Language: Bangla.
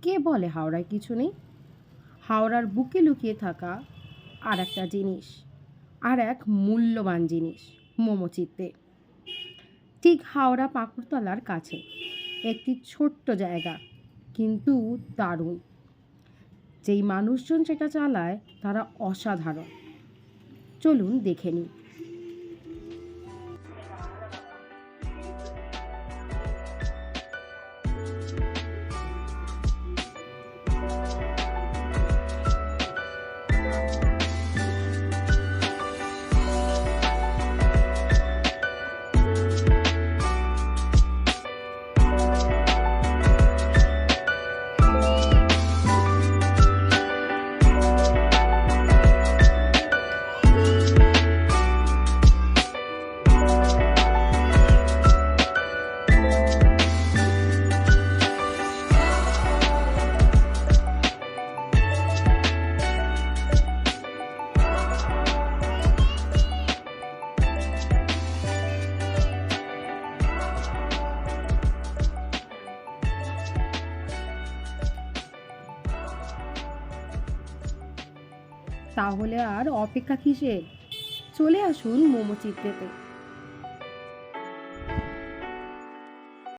কে বলে হাওড়ায় কিছু নেই? হাওড়ার বুকে লুকিয়ে থাকা আর একটা জিনিস, আর এক মূল্যবান জিনিস, মোমোচিত্তে। ঠিক হাওড়া পাঁকুড়তলার কাছে একটি ছোট্ট জায়গা, কিন্তু দারুণ। যেই মানুষজন সেটা চালায় তারা অসাধারণ। চলুন দেখে নিই। তাহলে আর অপেক্ষা কিসের? চলে আসুন মোমোচিত্তেতে।